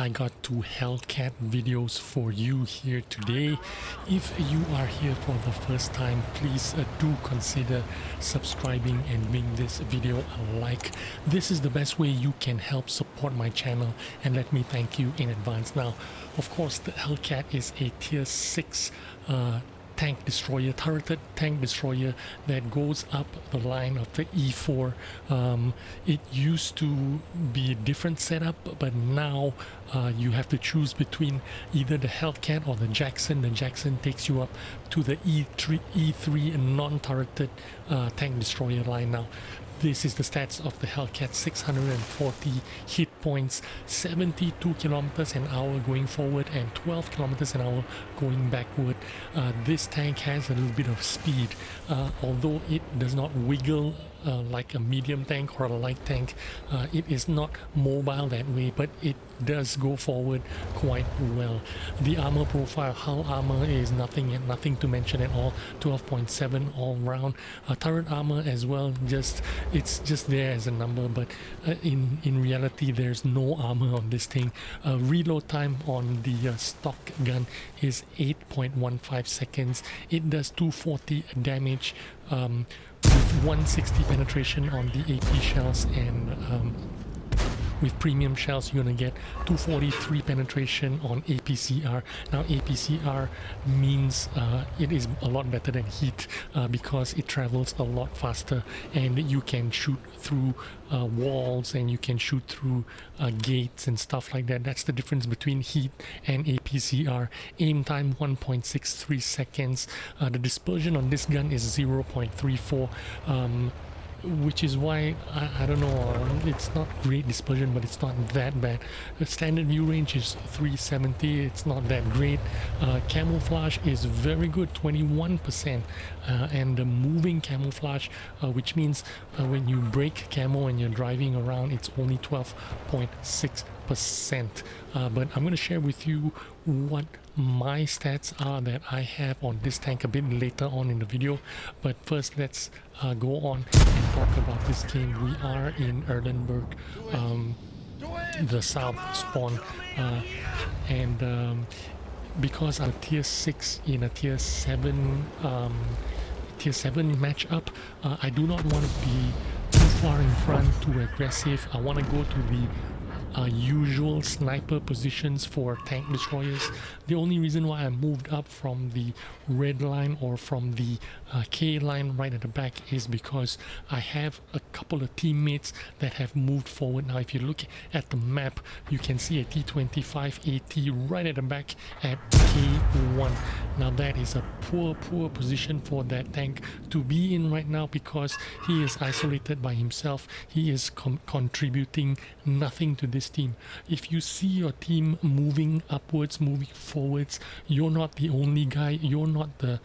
I got 2 Hellcat videos for you here today. If you are here for the first time, please do consider subscribing and giving this video a like. This is the best way you can help support my channel, and let me thank you in advance. Now, of course, the Hellcat is a tier 6 tank destroyer, turreted tank destroyer that goes up the line of the E4. It used to be a different setup, but now you have to choose between either the Hellcat or the Jackson. The Jackson takes you up to the E3 non-turreted tank destroyer line. Now, this is the stats of the Hellcat: 640 hit points, 72 kilometers an hour going forward, and 12 kilometers an hour going backward. This tank has a little bit of speed, although it does not wiggle like a medium tank or a light tank. It is not mobile that way, but it does go forward quite well. The armor profile, hull armor is nothing to mention at all. 12.7 all round. Turret armor as well, it's just there as a number, but in reality there's no armor on this thing. Reload time on the stock gun is 8.15 seconds. It does 240 damage with 160 penetration on the AP shells, and with premium shells you're gonna get 243 penetration on APCR. Now APCR means it is a lot better than heat because it travels a lot faster, and you can shoot through walls, and you can shoot through gates and stuff like that. That's the difference between heat and APCR. Aim time 1.63 seconds. The dispersion on this gun is 0.34, which is why I don't know, it's not great dispersion, but it's not that bad. The standard view range is 370. It's not that great. Camouflage is very good, 21%, and the moving camouflage, which means when you break camo and you're driving around, it's only 12.6%. But I'm going to share with you what my stats are that I have on this tank a bit later on in the video. But first, let's go on and talk about this game. We are in Erlenberg, the South spawn, and because I'm tier 6 in a tier 7 matchup, I do not want to be too far in front, too aggressive. I want to go to the usual sniper positions for tank destroyers. The only reason why I moved up from the red line or from the K line right at the back is because I have a couple of teammates that have moved forward. Now if you look at the map, you can see a T25 AT right at the back at K1. Now that is a poor position for that tank to be in right now, because he is isolated by himself. He is contributing nothing to this team. If you see your team moving upwards, moving forwards, you're not the only guy. You're not the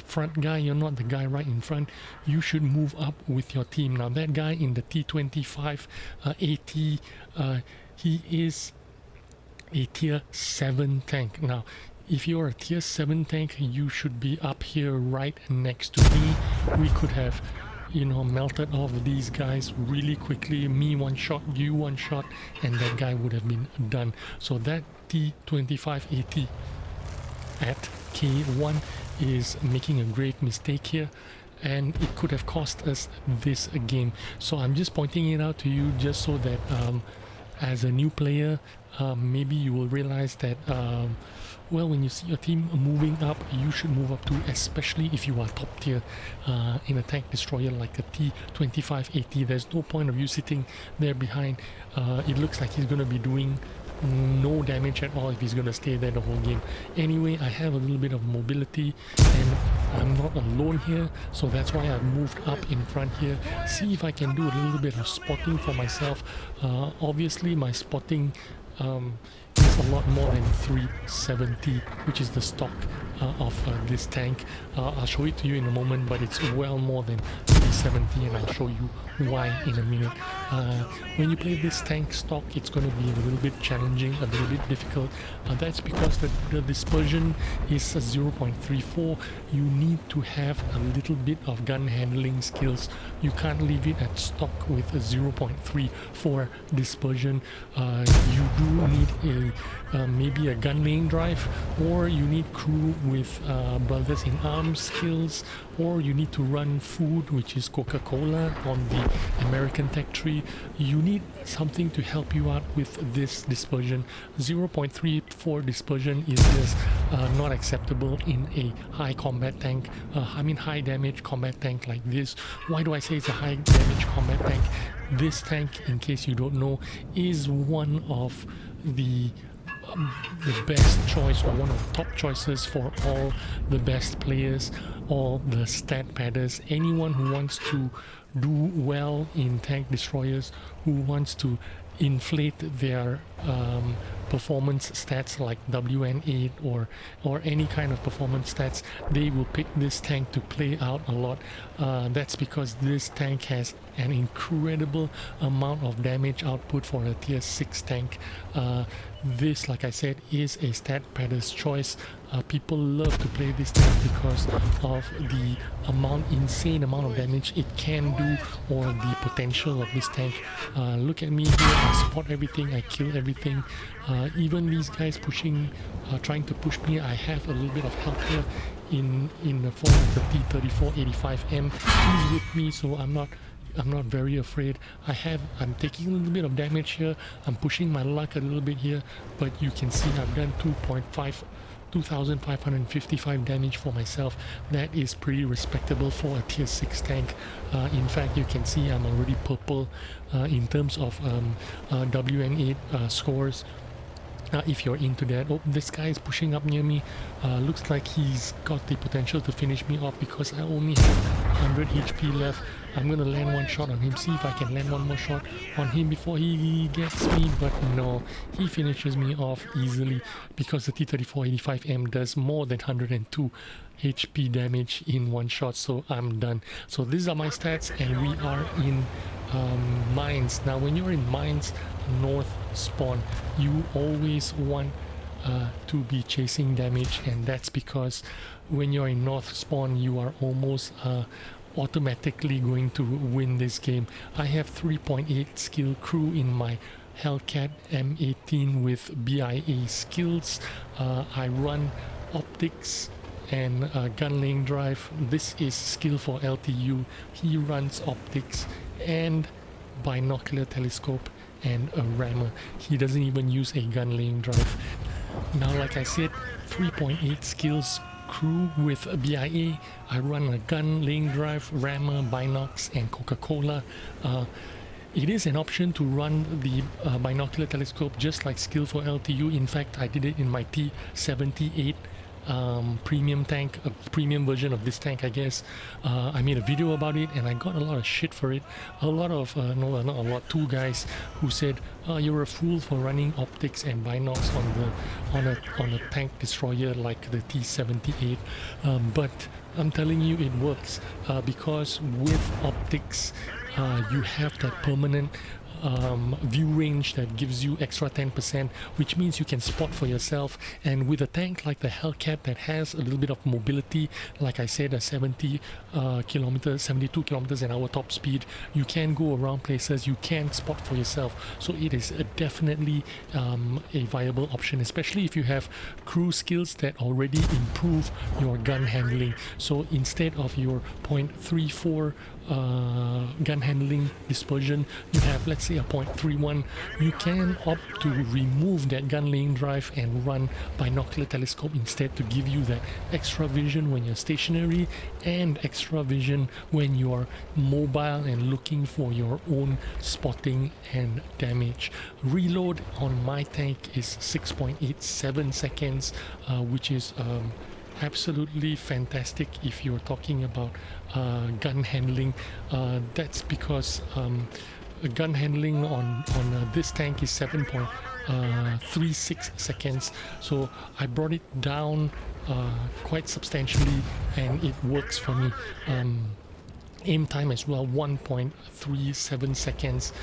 front guy. You're not the guy right in front. You should move up with your team. Now that guy in the T25 AT, he is a tier 7 tank. Now if you're a tier 7 tank, you should be up here right next to me. We could have, you know, melted off these guys really quickly. Me one shot, you one shot, and that guy would have been done. So that T25 AT at K1 is making a grave mistake here, and it could have cost us this game. So I'm just pointing it out to you just so that as a new player, maybe you will realize that well, when you see your team moving up, you should move up too, especially if you are top tier in a tank destroyer like a T25 AT. There's no point of you sitting there behind. It looks like he's going to be doing no damage at all if he's going to stay there the whole game. Anyway, I have a little bit of mobility, and I'm not alone here, so that's why I've moved up in front here. See if I can do a little bit of spotting for myself. Obviously my spotting is it's a lot more than 370, which is the stock of this tank. I'll show it to you in a moment, but it's well more than 370, and I'll show you why in a minute. When you play this tank stock, it's going to be a little bit challenging, a little bit difficult. That's because the dispersion is a 0.34. You need to have a little bit of gun handling skills. You can't leave it at stock with a 0.34 dispersion. You do need maybe a gun laying drive, or you need crew with brothers in arms skills, or you need to run food, which is Coca-Cola on the American tech tree. You need something to help you out with this dispersion. 0.34 dispersion is just not acceptable in a high combat tank. High damage combat tank like this. Why do I say it's a high damage combat tank? This tank, in case you don't know, is one of the best choice, or one of the top choices for all the best players, all the stat padders, anyone who wants to do well in tank destroyers, who wants to inflate their performance stats like WN8 or any kind of performance stats. They will pick this tank to play out a lot. That's because this tank has an incredible amount of damage output for a tier 6 tank. This, like I said, is a stat padder's choice. People love to play this tank because of the insane amount of damage it can do, or the potential of this tank. Look at me here, I spot everything, I kill everything. Even these guys trying to push me, I have a little bit of help here in the form of the T-34-85M. He's with me, so I'm not very afraid. I'm taking a little bit of damage here. I'm pushing my luck a little bit here, but you can see I've done 2,555 damage for myself. That is pretty respectable for a tier 6 tank. In fact, you can see I'm already purple in terms of WN8 scores. If you're into that. Oh, this guy is pushing up near me. Looks like he's got the potential to finish me off because I only have 100 HP left. I'm gonna land one shot on him, see if I can land one more shot on him before he gets me, but no, he finishes me off easily because the T-34-85M does more than 102 HP damage in one shot, so I'm done. So these are my stats, and we are in mines. Now when you're in mines north spawn, you always want to be chasing damage, and that's because when you're in north spawn you are almost automatically going to win this game. I have 3.8 skill crew in my Hellcat M18 with BIA skills. I run optics and gun laying drive. This is skill for LTU. He runs optics and binocular telescope and a rammer. He doesn't even use a gun laying drive. Now, like I said, 3.8 skills crew with a BIA. I run a gun laying drive, rammer, binocs and Coca-Cola. It is an option to run the binocular telescope just like skill for LTU. In fact, I did it in my T78 premium tank, a premium version of this tank, I guess. I made a video about it and I got a lot of shit for it. A lot of no, not a lot, 2 guys who said, you're a fool for running optics and binocs on a tank destroyer like the T78. But I'm telling you, it works because with optics you have that permanent view range that gives you extra 10%, which means you can spot for yourself. And with a tank like the Hellcat that has a little bit of mobility, like I said, a 72 kilometers an hour top speed, you can go around places, you can spot for yourself. So it is definitely a viable option, especially if you have crew skills that already improve your gun handling. So instead of your 0.34 gun handling dispersion, you have, let's say, a 0.31. You can opt to remove that gun laying drive and run binocular telescope instead to give you that extra vision when you're stationary and extra vision when you are mobile and looking for your own spotting and damage. Reload on my tank is 6.87 seconds, which is absolutely fantastic if you're talking about gun handling. That's because gun handling on this tank is 36 seconds. So I brought it down quite substantially, and it works for me. Aim time as well, 1.37 seconds,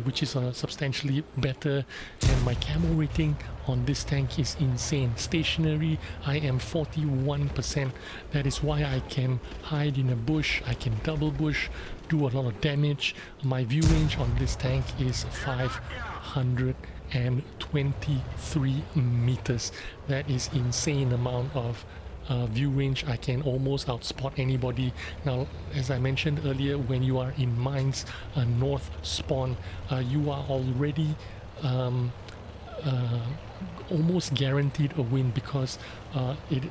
which is substantially better, and my camo rating on this tank is insane. Stationary, I am 41%. That is why I can hide in a bush, I can double bush, do a lot of damage. My view range on this tank is 523 meters. That is insane amount of view range. I can almost outspot anybody. Now, as I mentioned earlier, when you are in mines, north spawn, you are already almost guaranteed a win, because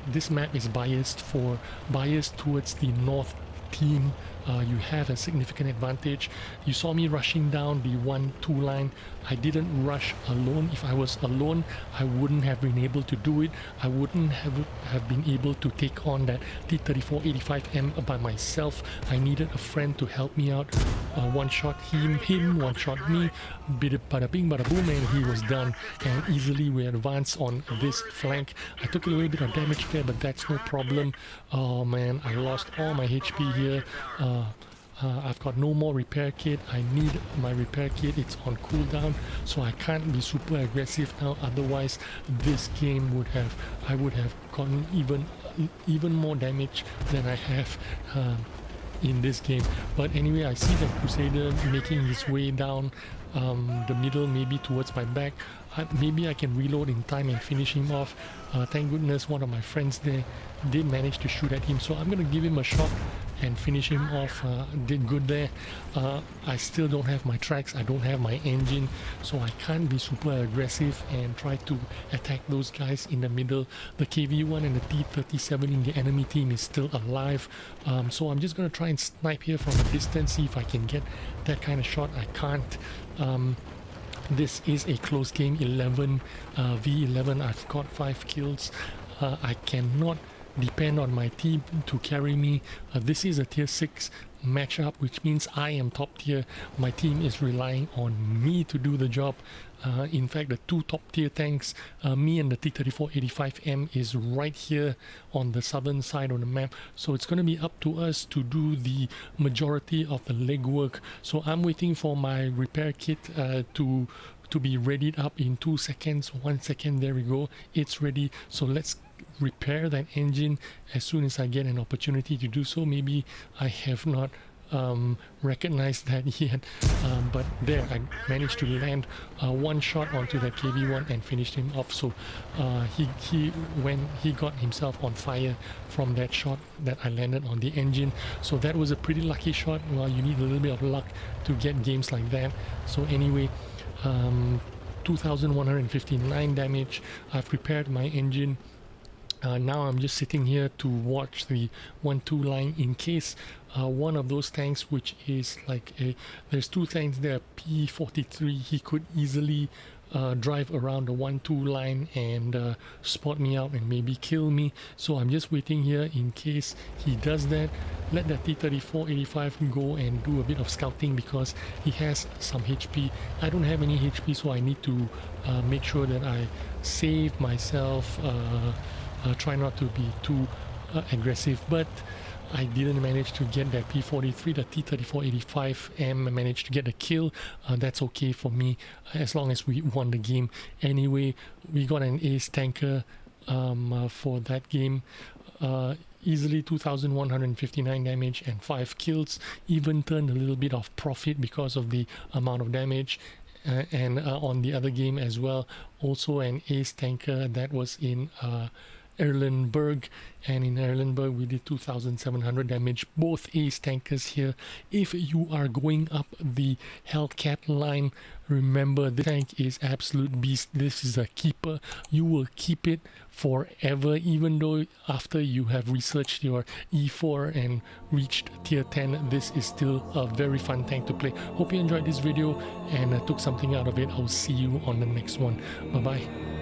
this map is biased towards the north team. You have a significant advantage. You saw me rushing down the 1-2 line. I didn't rush alone. If I was alone, I wouldn't have been able to do it. I wouldn't have been able to take on that T-34-85M by myself. I needed a friend to help me out. One shot him, one shot me, bada bing bada boom, and he was done. And easily we advanced on this flank. I took a little bit of damage there, but that's no problem. Oh man, I lost all my HP here. I've got no more repair kit. I need my repair kit. It's on cooldown, so I can't be super aggressive now. Otherwise, this game I would have gotten even more damage than I have in this game. But anyway, I see the Crusader making his way down the middle, maybe towards my back. Maybe I can reload in time and finish him off. Thank goodness one of my friends there did manage to shoot at him, so I'm gonna give him a shot and finish him off. Did good there. I still don't have my tracks, I don't have my engine, so I can't be super aggressive and try to attack those guys in the middle. The KV-1 and the T-37 in the enemy team is still alive, so I'm just gonna try and snipe here from a distance, see if I can get that kind of shot. I can't. This is a close game, 11 v11. I've got 5 kills. I cannot depend on my team to carry me. This is a tier 6 matchup, which means I am top tier. My team is relying on me to do the job. In fact, the 2 top tier tanks, me and the T-34-85M, is right here on the southern side of the map, so it's going to be up to us to do the majority of the legwork. So I'm waiting for my repair kit to be readied up in 2 seconds. 1 second, there we go, it's ready. So let's repair that engine as soon as I get an opportunity to do so. Maybe I have not recognized that yet, but there I managed to land one shot onto that KV-1 and finished him off. So he got himself on fire from that shot that I landed on the engine. So that was a pretty lucky shot. Well, you need a little bit of luck to get games like that. So anyway, 2,159 damage. I've repaired my engine. Now I'm just sitting here to watch the 1-2 line in case one of those tanks, which is like there's 2 tanks there, P-43, he could easily drive around the 1-2 line and spot me out and maybe kill me. So I'm just waiting here in case he does that. Let the T-34-85 go and do a bit of scouting because he has some HP. I don't have any HP, so I need to make sure that I save myself. Try not to be too aggressive, but I didn't manage to get that P-43. The T-34-85M managed to get a kill. That's okay for me as long as we won the game. Anyway, we got an ace tanker for that game. Easily 2,159 damage and 5 kills. Even turned a little bit of profit because of the amount of damage. And on the other game as well, also an ace tanker that was in Erlenberg, and in Erlenberg we did 2,700 damage. Both ace tankers here. If you are going up the Hellcat line, remember the tank is absolute beast. This is a keeper. You will keep it forever, even though after you have researched your E4 and reached tier 10, this is still a very fun tank to play. Hope you enjoyed this video and took something out of it. I'll see you on the next one. Bye bye.